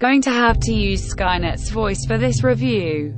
Going to have to use Skynet's voice for this review.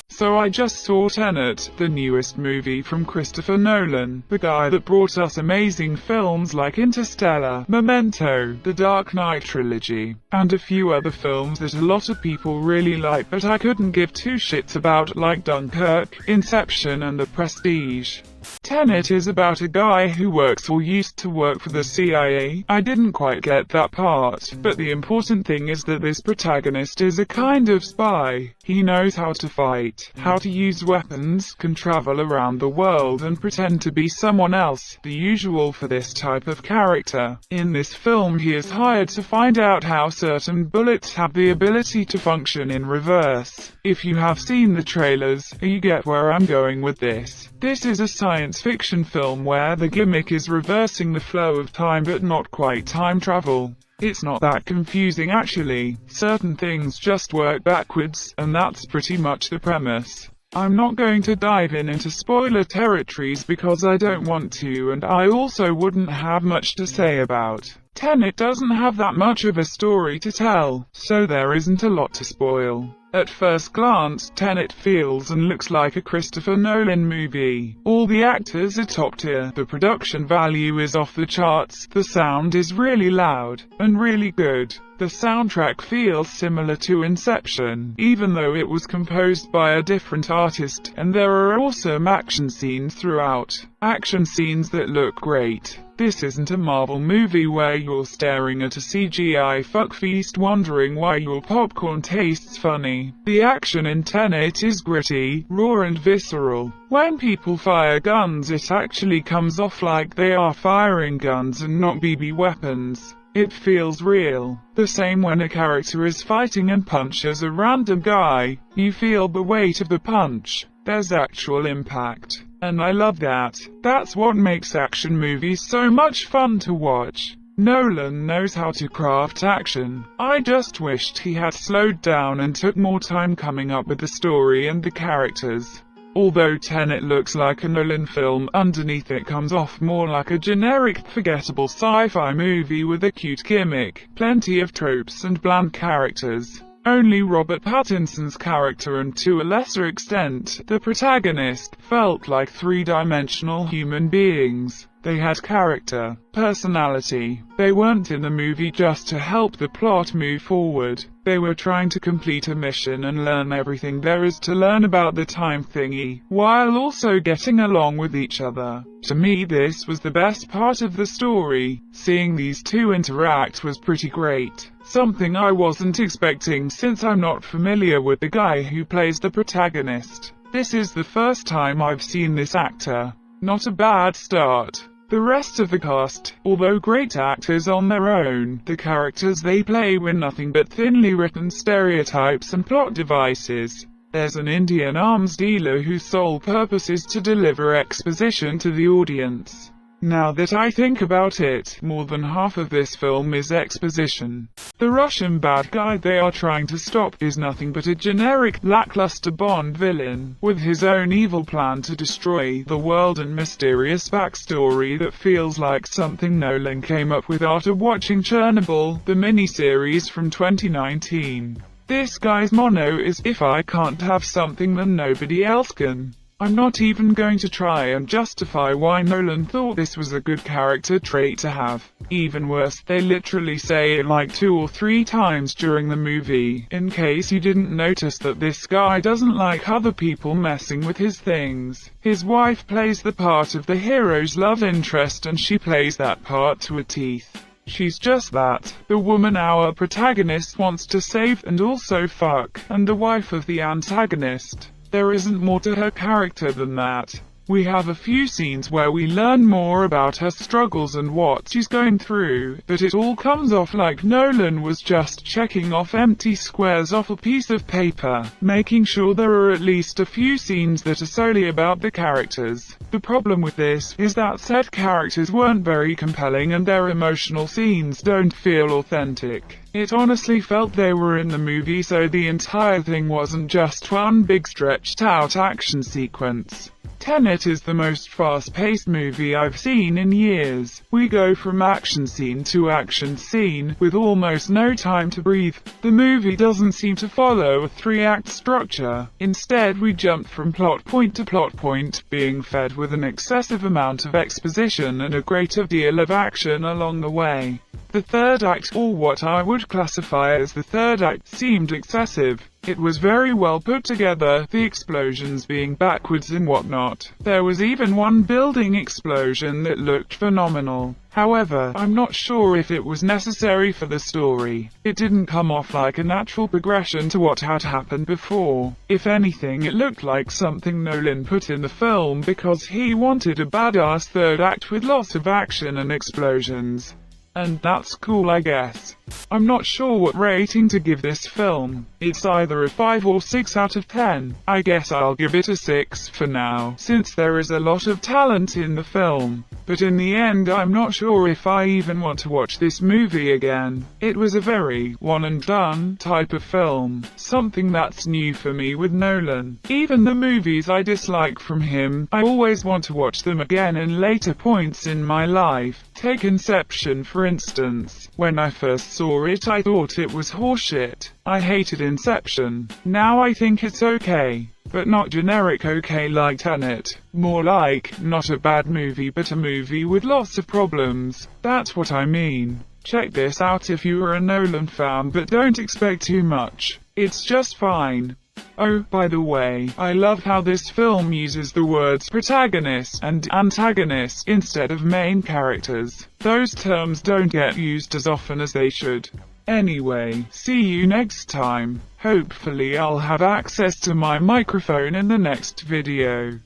So I just saw Tenet, the newest movie from Christopher Nolan, the guy that brought us amazing films like Interstellar, Memento, the Dark Knight trilogy, and a few other films that a lot of people really like but I couldn't give two shits about, like Dunkirk, Inception and The Prestige. Tenet is about a guy who works or used to work for the CIA. I didn't quite get that part, but the important thing is that this protagonist is a kind of spy. He knows how to fight, how to use weapons, can travel around the world and pretend to be someone else, the usual for this type of character. In this film he is hired to find out how certain bullets have the ability to function in reverse. If you have seen the trailers, you get where I'm going with this. This is a science fiction film where the gimmick is reversing the flow of time but not quite time travel. It's not that confusing actually. Certain things just work backwards, and that's pretty much the premise. I'm not going to dive into spoiler territories because I don't want to, and I also wouldn't have much to say about. Tenet doesn't have that much of a story to tell, so there isn't a lot to spoil. At first glance, Tenet feels and looks like a Christopher Nolan movie. All the actors are top tier, the production value is off the charts, the sound is really loud, and really good. The soundtrack feels similar to Inception, even though it was composed by a different artist, and there are awesome action scenes throughout. Action scenes that look great. This isn't a Marvel movie where you're staring at a CGI fuckfeast wondering why your popcorn tastes funny. The action in Tenet is gritty, raw and visceral. When people fire guns it actually comes off like they are firing guns and not BB weapons. It feels real. The same when a character is fighting and punches a random guy. You feel the weight of the punch. There's actual impact. And I love that. That's what makes action movies so much fun to watch. Nolan knows how to craft action. I just wished he had slowed down and took more time coming up with the story and the characters. Although Tenet looks like a Nolan film, underneath it comes off more like a generic, forgettable sci-fi movie with a cute gimmick, plenty of tropes and bland characters. Only Robert Pattinson's character and to a lesser extent, the protagonist, felt like three-dimensional human beings. They had character, personality. They weren't in the movie just to help the plot move forward. They were trying to complete a mission and learn everything there is to learn about the time thingy, while also getting along with each other. To me this was the best part of the story. Seeing these two interact was pretty great. Something I wasn't expecting since I'm not familiar with the guy who plays the protagonist. This is the first time I've seen this actor. Not a bad start. The rest of the cast, although great actors on their own, the characters they play were nothing but thinly written stereotypes and plot devices. There's an Indian arms dealer whose sole purpose is to deliver exposition to the audience. Now that I think about it, more than half of this film is exposition. The Russian bad guy they are trying to stop is nothing but a generic, lackluster Bond villain, with his own evil plan to destroy the world and mysterious backstory that feels like something Nolan came up with after watching Chernobyl, the miniseries from 2019. This guy's motto is, if I can't have something then nobody else can. I'm not even going to try and justify why Nolan thought this was a good character trait to have. Even worse, they literally say it like 2 or 3 times during the movie, in case you didn't notice that this guy doesn't like other people messing with his things. His wife plays the part of the hero's love interest and she plays that part to a teeth. She's just that, the woman our protagonist wants to save and also fuck, and the wife of the antagonist. There isn't more to her character than that. We have a few scenes where we learn more about her struggles and what she's going through, but it all comes off like Nolan was just checking off empty squares off a piece of paper, making sure there are at least a few scenes that are solely about the characters. The problem with this is that said characters weren't very compelling and their emotional scenes don't feel authentic. It honestly felt they were in the movie, so the entire thing wasn't just one big stretched out action sequence. Tenet is the most fast-paced movie I've seen in years. We go from action scene to action scene, with almost no time to breathe. The movie doesn't seem to follow a three-act structure. Instead, we jump from plot point to plot point, being fed with an excessive amount of exposition and a great deal of action along the way. The third act, or what I would classify as the third act, seemed excessive. It was very well put together, the explosions being backwards and whatnot. There was even one building explosion that looked phenomenal. However, I'm not sure if it was necessary for the story. It didn't come off like a natural progression to what had happened before. If anything, it looked like something Nolan put in the film because he wanted a badass third act with lots of action and explosions. And that's cool, I guess. I'm not sure what rating to give this film. It's either a 5 or 6 out of 10. I guess I'll give it a 6 for now, since there is a lot of talent in the film. But in the end, I'm not sure if I even want to watch this movie again. It was a very one and done type of film. Something that's new for me with Nolan. Even the movies I dislike from him, I always want to watch them again in later points in my life. Take Inception for instance. When I first saw it, I thought it was horseshit. I hated Inception. Now I think it's okay. But not generic okay like Tenet. More like, not a bad movie but a movie with lots of problems. That's what I mean. Check this out if you are a Nolan fan, but don't expect too much. It's just fine. Oh, by the way, I love how this film uses the words protagonist and antagonist instead of main characters. Those terms don't get used as often as they should. Anyway, see you next time. Hopefully I'll have access to my microphone in the next video.